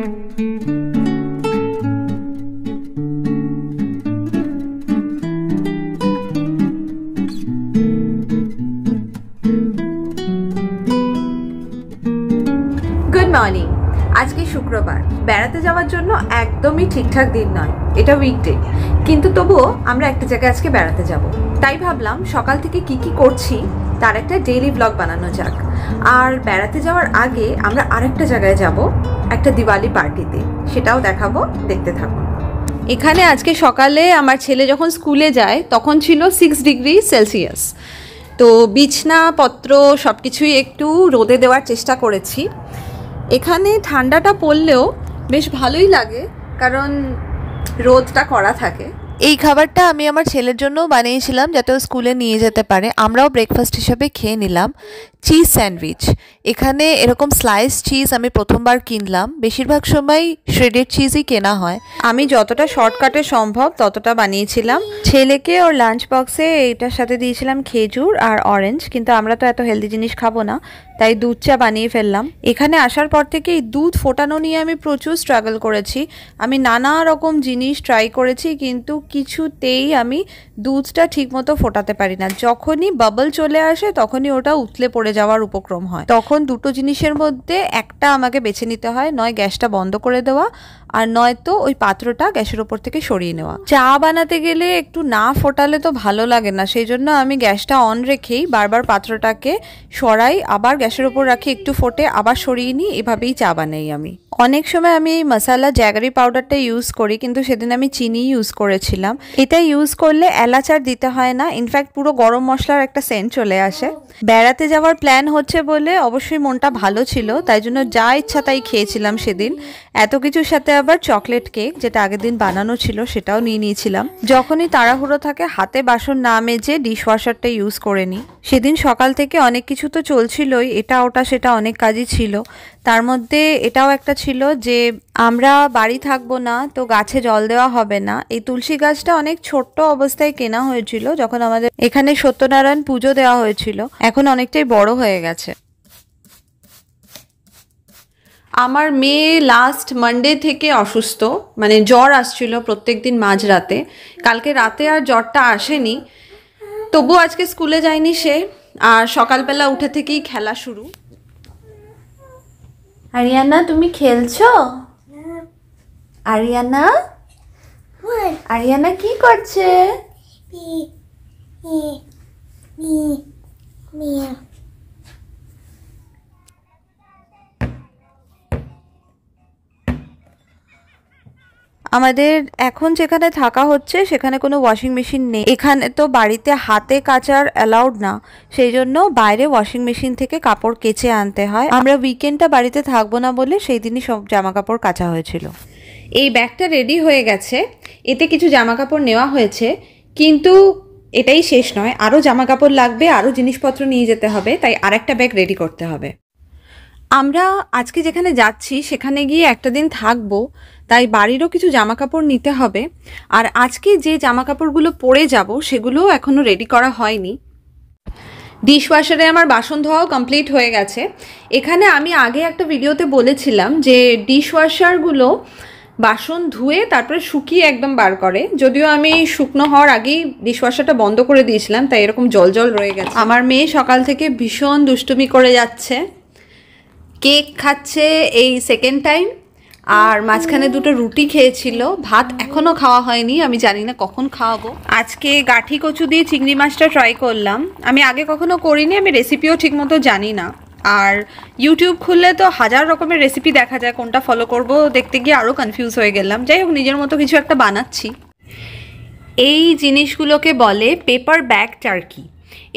Morning. আজকে শুক্রবার, বেড়াতে যাওয়ার জন্য একদমই ঠিকঠাক দিন নয়, এটা উইকডে, কিন্তু তবুও আমরা একটা জায়গায় আজকে বেড়াতে যাব। তাই ভাবলাম সকাল থেকে কি কি করছি তার একটা ডেইলি ব্লগ বানানো যাক। আর বেড়াতে যাওয়ার আগে আমরা আরেকটা জায়গায় যাব, একটা দিওয়ালি পার্টিতে, সেটাও দেখাবো, দেখতে থাকুন। এখানে আজকে সকালে আমার ছেলে যখন স্কুলে যায় তখন ছিল 6 ডিগ্রি সেলসিয়াস। তো বিছনাপত্র সব কিছুই একটু রোদে দেওয়ার চেষ্টা করেছি। এখানে ঠান্ডাটা পড়লেও বেশ ভালোই লাগে, কারণ রোদটা করা থাকে। এই খাবারটা আমি আমার ছেলের জন্য বানিয়েছিলাম যাতে ও স্কুলে নিয়ে যেতে পারে। আমরাও ব্রেকফাস্ট হিসেবে খেয়ে নিলাম চিজ স্যান্ডউইচ। এখানে এরকম স্লাইস চিজ আমি প্রথমবার কিনলাম, বেশিরভাগ সময় শ্রেডেড চিজই কেনা হয়। আমি যতটা শর্টকাটে সম্ভব ততটা বানিয়েছিলাম। ছেলেকে ওর লাঞ্চ বক্সে এইটার সাথে দিয়েছিলাম খেজুর আর অরেঞ্জ, কিন্তু আমরা তো এত হেলদি জিনিস খাবো না, তাই দুধ চা বানিয়ে ফেললাম। এখানে আসার পর থেকে এই দুধ ফোটানো নিয়ে আমি প্রচুর স্ট্রাগল করেছি। আমি নানা রকম জিনিস ট্রাই করেছি, কিন্তু কিছুতেই আমি দুধটা ঠিকমতো ফোটাতে পারি না। যখনই বাবল চলে আসে তখনই ওটা উতলে পড়ে যাওয়ার উপক্রম হয়। তখন দুটো জিনিসের মধ্যে একটা আমাকে বেছে নিতে হয়, নয় গ্যাসটা বন্ধ করে দেওয়া, আর নয়তো ওই পাত্রটা গ্যাসের ওপর থেকে সরিয়ে নেওয়া। চা বানাতে গেলে একটু না ফোটালে তো ভালো লাগে না, সেই জন্য আমি গ্যাসটা অন রেখেই বারবার পাত্রটাকে সরাই, আবার গ্যাসের ওপর রাখি, একটু ফোটে, আবার সরিয়ে নিই, এভাবেই চা বানাই আমি। অনেক সময় আমি মশলা জ্যাগারি পাউডারটা ইউজ করি, কিন্তু সেদিন আমি চিনি ইউজ করেছিলাম। এটা ইউজ করলে এলাচ আর দিতে হয় না, ইনফ্যাক্ট পুরো গরম মশলার একটা সেন্ট চলে আসে। বেড়াতে যাওয়ার প্ল্যান হচ্ছে বলে অবশ্যই মনটা ভালো ছিল, তাই জন্য যা ইচ্ছা তাই খেয়েছিলাম সেদিন। এত কিছুর সাথে আবার চকলেট কেক, যেটা আগের দিন বানানো ছিল, সেটাও নিয়ে নিয়েছিলাম। যখনই তাড়াহুড়ো থাকে হাতে বাসন না মেজে ডিশওয়াশারটা ইউজ করে নিই। সেদিন সকাল থেকে অনেক কিছু তো চলছিলই, এটা ওটা সেটা অনেক কাজই ছিল। তার মধ্যে এটাও একটা ছিল যে আমরা বাড়ি থাকবো না, তো গাছে জল দেওয়া হবে না। এই তুলসী গাছটা অনেক ছোট্ট অবস্থায় কেনা হয়েছিল যখন আমাদের এখানে সত্যনারায়ণ পুজো দেওয়া হয়েছিল, এখন অনেকটাই বড় হয়ে গেছে। আমার মেয়ে লাস্ট মানডে থেকে অসুস্থ, মানে জ্বর আসছিল প্রত্যেকদিন মাঝরাতে। কালকে রাতে আর জ্বরটা আসেনি, তবু আজকে স্কুলে যায়নি সে, আর সকালবেলা উঠে থেকেই খেলা শুরু। আরিয়ানা, তুমি খেলছো? আরিয়ানা, আরিয়ানা কি করছে? আমাদের এখন যেখানে থাকা হচ্ছে সেখানে কোনো ওয়াশিং মেশিন নেই। এখানে তো বাড়িতে হাতে কাচার অ্যালাউড না, সেই জন্য বাইরে ওয়াশিং মেশিন থেকে কাপড় কেচে আনতে হয়। আমরা উইকেন্ডটা বাড়িতে থাকবো না বলে সেই দিনই সব জামা কাপড় কাচা হয়েছিল। এই ব্যাগটা রেডি হয়ে গেছে, এতে কিছু জামা কাপড় নেওয়া হয়েছে, কিন্তু এটাই শেষ নয়, আরও জামা কাপড় লাগবে, আরও জিনিসপত্র নিয়ে যেতে হবে, তাই আরেকটা ব্যাগ রেডি করতে হবে। আমরা আজকে যেখানে যাচ্ছি সেখানে গিয়ে একটা দিন থাকবো, তাই বাড়িরও কিছু জামা কাপড় নিতে হবে। আর আজকে যে জামা কাপড়গুলো পরে যাব সেগুলোও এখনও রেডি করা হয়নি। ডিশওয়াশারে আমার বাসন ধোয়াও কমপ্লিট হয়ে গেছে। এখানে আমি আগে একটা ভিডিওতে বলেছিলাম যে ডিশওয়াশারগুলো বাসন ধুয়ে তারপরে শুকিয়ে একদম বার করে, যদিও আমি শুকনো হওয়ার আগেই ডিশওয়াশারটা বন্ধ করে দিয়েছিলাম, তাই এরকম জল জল রয়ে গেছে। আমার মেয়ে সকাল থেকে ভীষণ দুষ্টুমি করে যাচ্ছে, কেক খাচ্ছে এই সেকেন্ড টাইম, আর মাঝখানে দুটো রুটি খেয়েছিল। ভাত এখনও খাওয়া হয়নি, আমি জানি না কখন খাওয়াবো। আজকে গাঠি কচু দিয়ে চিংড়ি মাছটা ট্রাই করলাম, আমি আগে কখনো করিনি, আমি রেসিপিও ঠিকমতো জানি না। আর ইউটিউব খুললে তো হাজার রকমের রেসিপি দেখা যায়, কোনটা ফলো করব দেখতে গিয়ে আরও কনফিউজ হয়ে গেলাম। যাই হোক, নিজের মতো কিছু একটা বানাচ্ছি। এই জিনিসগুলোকে বলে পেপার ব্যাগ টার্কি।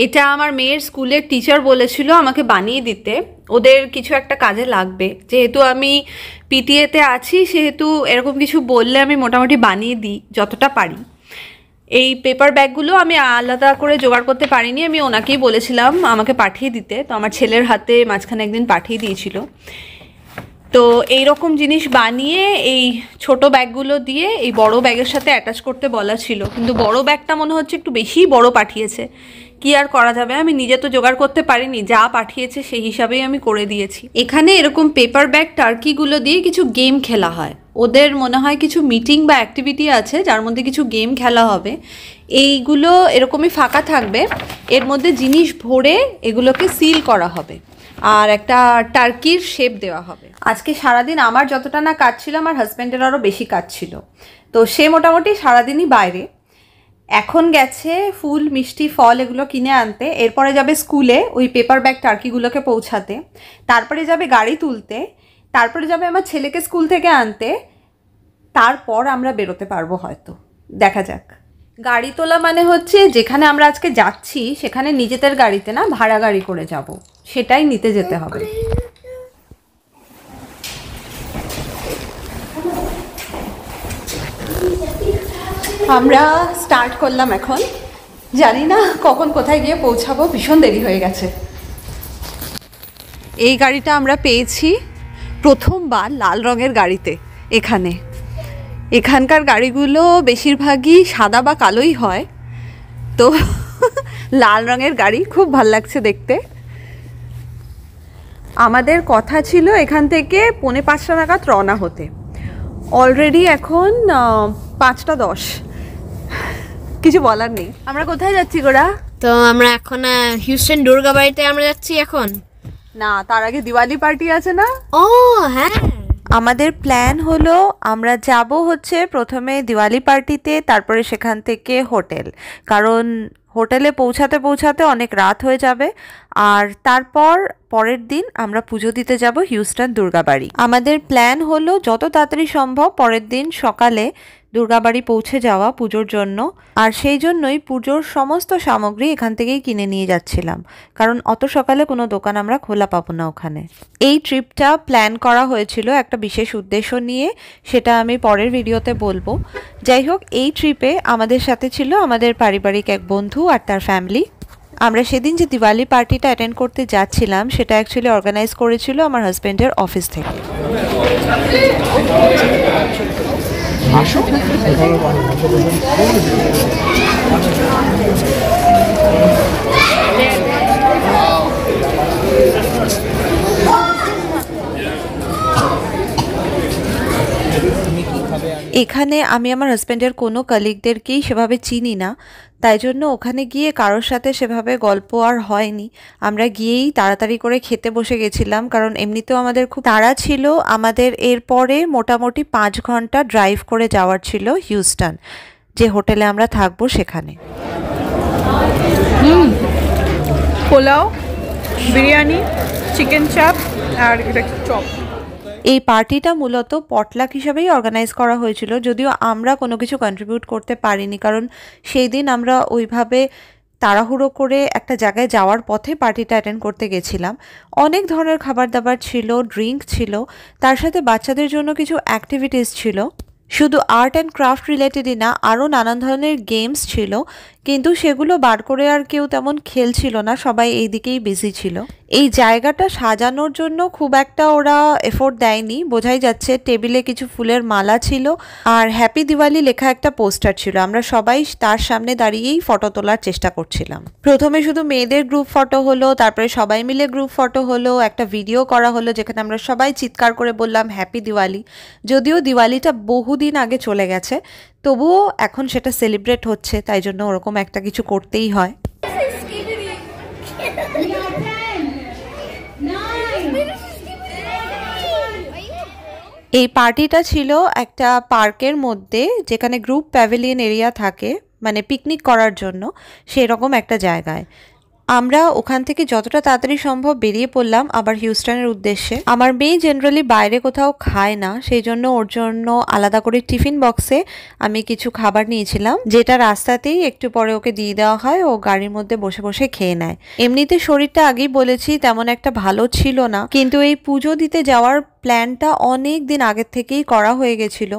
এটা আমার মেয়ের স্কুলের টিচার বলেছিল আমাকে বানিয়ে দিতে, ওদের কিছু একটা কাজে লাগবে। যেহেতু আমি পিটিএতে আছি সেহেতু এরকম কিছু বললে আমি মোটামুটি বানিয়ে দিই যতটা পারি। এই পেপার ব্যাগগুলো আমি আলাদা করে জোগাড় করতে পারিনি, আমি ওনাকেই বলেছিলাম আমাকে পাঠিয়ে দিতে, তো আমার ছেলের হাতে মাঝখানে একদিন পাঠিয়ে দিয়েছিল। তো এই রকম জিনিস বানিয়ে এই ছোট ব্যাগগুলো দিয়ে এই বড় ব্যাগের সাথে অ্যাটাচ করতে বলা ছিল, কিন্তু বড় ব্যাগটা মনে হচ্ছে একটু বেশিই বড় পাঠিয়েছে। কি আর করা যাবে, আমি নিজে তো জোগাড় করতে পারিনি, যা পাঠিয়েছে সেই হিসাবেই আমি করে দিয়েছি। এখানে এরকম পেপার ব্যাগ টার্কিগুলো দিয়ে কিছু গেম খেলা হয়। ওদের মনে হয় কিছু মিটিং বা অ্যাক্টিভিটি আছে যার মধ্যে কিছু গেম খেলা হবে। এইগুলো এরকমই ফাঁকা থাকবে, এর মধ্যে জিনিস ভরে এগুলোকে সিল করা হবে আর একটা টার্কির শেপ দেওয়া হবে। আজকে সারাদিন আমার যতটা না কাজ ছিল, আমার হাজব্যান্ডের আরও বেশি কাজ ছিল। তো সে মোটামুটি সারাদিনই বাইরে। এখন গেছে ফুল মিষ্টি ফল এগুলো কিনে আনতে, এরপরে যাবে স্কুলে ওই পেপার ব্যাগ টার্কিগুলোকে পৌঁছাতে, তারপরে যাবে গাড়ি তুলতে, তারপরে যাবে আমার ছেলেকে স্কুল থেকে আনতে, তারপর আমরা বেরোতে পারবো হয়তো, দেখা যাক। গাড়ি তোলা মানে হচ্ছে যেখানে আমরা আজকে যাচ্ছি সেখানে নিজেদের গাড়িতে না, ভাড়া গাড়ি করে যাব, সেটাই নিতে যেতে হবে। আমরা স্টার্ট করলাম এখন, জানি না কখন কোথায় গিয়ে পৌঁছাবো, ভীষণ দেরি হয়ে গেছে। এই গাড়িটা আমরা পেয়েছি প্রথমবার লাল রঙের গাড়িতে। এখানকার গাড়িগুলো বেশিরভাগই সাদা বা কালোই হয়, তো লাল রঙের গাড়ি খুব ভাল লাগছে দেখতে। আমাদের কথা ছিল এখান থেকে 4:45 নাগাদ রওনা হতে, অলরেডি এখন 5:10। কিছু বলার নেই। আমরা কোথায় যাচ্ছি গোরা? তো আমরা এখন হিউস্টন দুর্গাবাড়িতে আমরা যাচ্ছি এখন। না, তার আগে দিওয়ালি পার্টি আছে না? ও হ্যাঁ, আমাদের প্ল্যান হলো আমরা যাব হচ্ছে প্রথমে দিওয়ালি পার্টিতে, তারপরে সেখান থেকে হোটেল, কারণ হোটেলে পৌঁছাতে পৌঁছাতে অনেক রাত হয়ে যাবে। আর তারপর পরের দিন আমরা পুজো দিতে যাব হিউস্টন দুর্গাবাড়ি। আমাদের প্ল্যান হলো যত তাড়াতাড়ি সম্ভব পরের দিন সকালে দুর্গাবাড়ি পৌঁছে যাওয়া পুজোর জন্য। আর সেই জন্যই পুজোর সমস্ত সামগ্রী এখান থেকেই কিনে নিয়ে যাচ্ছিলাম, কারণ অত সকালে কোনো দোকান আমরা খোলা পাবো না ওখানে। এই ট্রিপটা প্ল্যান করা হয়েছিল একটা বিশেষ উদ্দেশ্য নিয়ে, সেটা আমি পরের ভিডিওতে বলবো। যাই হোক, এই ট্রিপে আমাদের সাথে ছিল আমাদের পারিবারিক এক বন্ধু আর তার ফ্যামিলি। আমরা সেদিন যে দিওয়ালি পার্টিটা অ্যাটেন্ড করতে যাচ্ছিলাম সেটা অ্যাকচুয়ালি অর্গানাইজ করেছিল আমার হাজব্যান্ডের অফিস থেকে। এখানে আমি আমার হাজব্যান্ডের কোনো কলিগদেরকেই সেভাবে চিনি না, তাই জন্য ওখানে গিয়ে কারোর সাথে সেভাবে গল্প আর হয়নি। আমরা গিয়েই তাড়াতাড়ি করে খেতে বসে গেছিলাম, কারণ এমনিতেও আমাদের খুব তাড়া ছিল। আমাদের এরপরে মোটামুটি 5 ঘন্টা ড্রাইভ করে যাওয়ার ছিল হিউস্টন, যে হোটেলে আমরা থাকবো সেখানে। পোলাও, বিরিয়ানি, চিকেন চাপ আর চপ। এই পার্টিটা মূলত পটলাক হিসাবেই অর্গানাইজ করা হয়েছিল, যদিও আমরা কোনো কিছু কন্ট্রিবিউট করতে পারিনি, কারণ সেই দিন আমরা ওইভাবে তাড়াহুড়ো করে একটা জায়গায় যাওয়ার পথে পার্টিটা অ্যাটেন্ড করতে গেছিলাম। অনেক ধরনের খাবার দাবার ছিল, ড্রিঙ্ক ছিল, তার সাথে বাচ্চাদের জন্য কিছু অ্যাক্টিভিটিস ছিল। শুধু আর্ট অ্যান্ড ক্রাফট রিলেটেডই না, আরও নানান ধরনের গেমস ছিল, কিন্তু সেগুলো বার করে আর কেউ তেমন খেলছিল না, সবাই এই দিকেই বিজি ছিল। এই জায়গাটা সাজানোর জন্য খুব একটা ওরা এফোর্ট দেয়নি, বোঝাই যাচ্ছে। টেবিলে কিছু ফুলের মালা ছিল আর হ্যাপি দিওয়ালি লেখা একটা পোস্টার ছিল। আমরা সবাই তার সামনে দাঁড়িয়েই ফটো তোলার চেষ্টা করছিলাম। প্রথমে শুধু মেয়েদের গ্রুপ ফটো হলো, তারপরে সবাই মিলে গ্রুপ ফটো হলো, একটা ভিডিও করা হলো যেখানে আমরা সবাই চিৎকার করে বললাম হ্যাপি দিওয়ালি। যদিও দিওয়ালিটা বহুদিন আগে চলে গেছে, তবুও এখন সেটা সেলিব্রেট হচ্ছে, তাই জন্য ওরকম একটা কিছু করতেই হয়। এই পার্টিটা ছিল একটা পার্কের মধ্যে, যেখানে গ্রুপ প্যাভিলিয়ন এরিয়া থাকে, মানে পিকনিক করার জন্য, সেরকম একটা জায়গায়। আমরা ওখান থেকে যতটা তাড়াতাড়ি সম্ভব বেরিয়ে পড়লাম আবার হিউস্টনের উদ্দেশ্যে। আমার মেয়ে জেনারেলি বাইরে কোথাও খায় না, সেই জন্য ওর জন্য আলাদা করে টিফিন বক্সে আমি কিছু খাবার নিয়েছিলাম, যেটা রাস্তাতেই একটু পরে ওকে দিয়ে দেওয়া হয়, ও গাড়ির মধ্যে বসে বসে খেয়ে নেয়। এমনিতে শরীরটা আগেই বলেছি তেমন একটা ভালো ছিল না, কিন্তু এই পুজো দিতে যাওয়ার প্ল্যানটা অনেক দিন আগের থেকেই করা হয়ে গেছিল।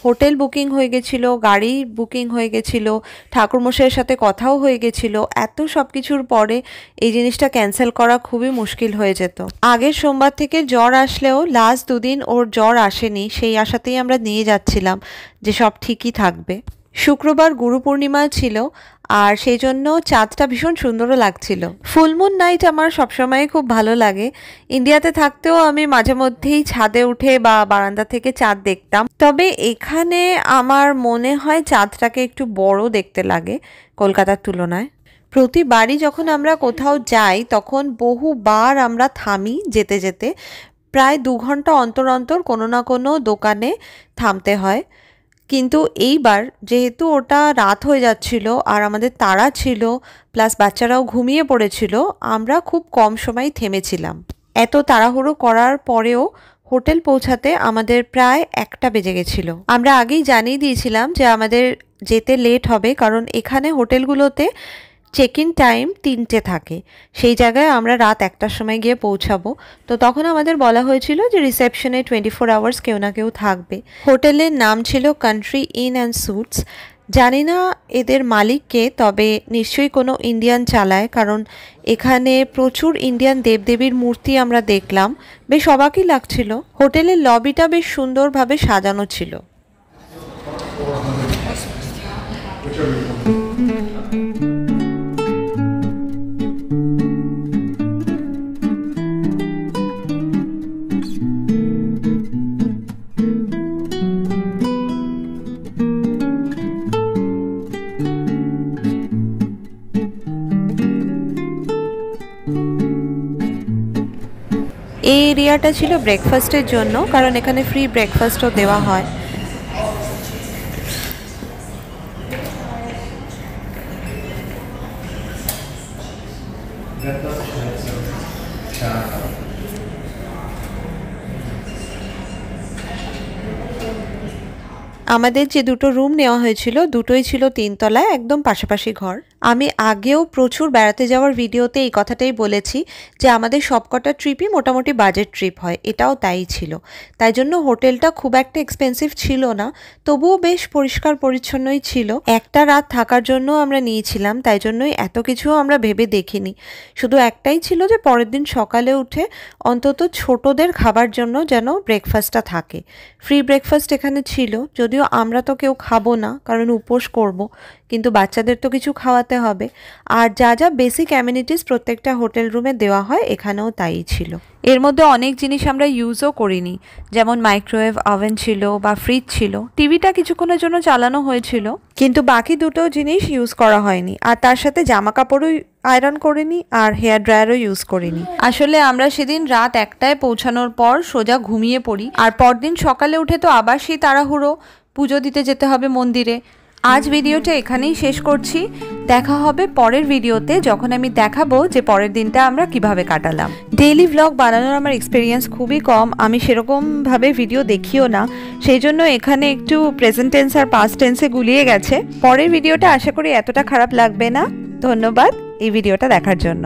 হোটেল বুকিং হয়ে গেছিল, গাড়ি বুকিং হয়ে গেছিল, ঠাকুরমশাইয়ের সাথে কথাও হয়ে গেছিল। এত সব কিছুর পরে এই জিনিসটা ক্যান্সেল করা খুবই মুশকিল হয়ে যেত। আগের সোমবার থেকে জ্বর আসলেও লাস্ট দুদিন ওর জ্বর আসেনি, সেই আশাতেই আমরা নিয়ে যাচ্ছিলাম যে সব ঠিকই থাকবে। শুক্রবার গুরু পূর্ণিমা ছিল, আর সেই জন্য চাঁদটা ভীষণ সুন্দরও লাগছিল। ফুলমুন নাইট আমার সবসময় খুব ভালো লাগে। ইন্ডিয়াতে থাকতেও আমি মাঝে মধ্যেই ছাদে উঠে বা বারান্দা থেকে চাঁদ দেখতাম, তবে এখানে আমার মনে হয় চাঁদটাকে একটু বড় দেখতে লাগে কলকাতার তুলনায়। প্রতিবারই যখন আমরা কোথাও যাই তখন বহুবার আমরা থামি, যেতে যেতে প্রায় 2 ঘন্টা অন্তর অন্তর কোনো না কোনো দোকানে থামতে হয়। কিন্তু এইবার যেহেতু ওটা রাত হয়ে যাচ্ছিল আর আমাদের তাড়া ছিল, প্লাস বাচ্চারাও ঘুমিয়ে পড়েছিল, আমরা খুব কম সময় থেমেছিলাম। এত তাড়াহুড়ো করার পরেও হোটেল পৌঁছাতে আমাদের প্রায় 1টা বেজে গেছিল। আমরা আগেই জানিয়ে দিয়েছিলাম যে আমাদের যেতে লেট হবে, কারণ এখানে হোটেলগুলোতে চেক ইন টাইম 3টে থাকে। সেই জায়গায় আমরা রাত 1টার সময় গিয়ে পৌঁছাবো। তো তখন আমাদের বলা হয়েছিল যে রিসেপশনে 24 আওয়ার্স কেউ না কেউ থাকবে। হোটেলের নাম ছিল কান্ট্রি ইন অ্যান্ড স্যুটস। জানি না এদের মালিককে, তবে নিশ্চয়ই কোনো ইন্ডিয়ান চালায়, কারণ এখানে প্রচুর ইন্ডিয়ান দেবদেবীর মূর্তি আমরা দেখলাম। বেশ অবাকই লাগছিল। হোটেলের লবিটা বেশ সুন্দরভাবে সাজানো ছিল। এই এরিয়াটা ছিল ব্রেকফাস্টের জন্য, কারণ এখানে ফ্রি ব্রেকফাস্টও দেওয়া হয়। আমাদের যে 2টো রুম নেওয়া হয়েছিল দুটোই ছিল 3 তলায়, একদম পাশাপাশি ঘর। আমি আগেও প্রচুর বেড়াতে যাওয়ার ভিডিওতে এই কথাটাই বলেছি যে আমাদের সবকটা ট্রিপই মোটামুটি বাজেট ট্রিপ হয়, এটাও তাই ছিল। তাই জন্য হোটেলটা খুব একটা এক্সপেন্সিভ ছিল না, তবুও বেশ পরিষ্কার পরিচ্ছন্নই ছিল। একটা রাত থাকার জন্য আমরা নিয়েছিলাম, তাই জন্যই এত কিছু আমরা ভেবে দেখিনি। শুধু একটাই ছিল যে পরের দিন সকালে উঠে অন্তত ছোটদের খাবার জন্য যেন ব্রেকফাস্টটা থাকে। ফ্রি ব্রেকফাস্ট এখানে ছিল, যদিও আমরা তো কেউ খাবো না কারণ উপোস করব, কিন্তু বাচ্চাদের তো কিছু খাওয়াতে হবে। আর যা যা বেসিক অ্যামিনিটিস প্রত্যেকটা হোটেল রুমে দেওয়া হয় এখানেও তাই ছিল। এর মধ্যে অনেক জিনিস আমরা ইউজও করিনি, যেমন মাইক্রোওয়েভ ওভেন ছিল বা ফ্রিজ ছিল। টিভিটা কিছুক্ষণের জন্য চালানো হয়েছিল, কিন্তু বাকি দুটো জিনিস ইউজ করা হয়নি। আর তার সাথে জামা কাপড়ও আয়রন করিনি আর হেয়ার ড্রায়ারও ইউজ করিনি। আসলে আমরা সেদিন রাত 1টায় পৌঁছানোর পর সোজা ঘুমিয়ে পড়ি, আর পরদিন সকালে উঠে তো আবার সেই তাড়াহুড়ো, পুজো দিতে যেতে হবে মন্দিরে। আজ ভিডিওটা এখানেই শেষ করছি। দেখা হবে পরের ভিডিওতে, যখন আমি দেখাবো যে পরের দিনটা আমরা কিভাবে কাটালাম। ডেইলি ভ্লগ বানানোর আমার এক্সপিরিয়েন্স খুবই কম, আমি সেরকমভাবে ভিডিও দেখিও না, সেই জন্য এখানে একটু প্রেজেন্ট টেন্স আর পাস্ট টেন্সে গুলিয়ে গেছে। পরের ভিডিওটা আশা করি এতটা খারাপ লাগবে না। ধন্যবাদ এই ভিডিওটা দেখার জন্য।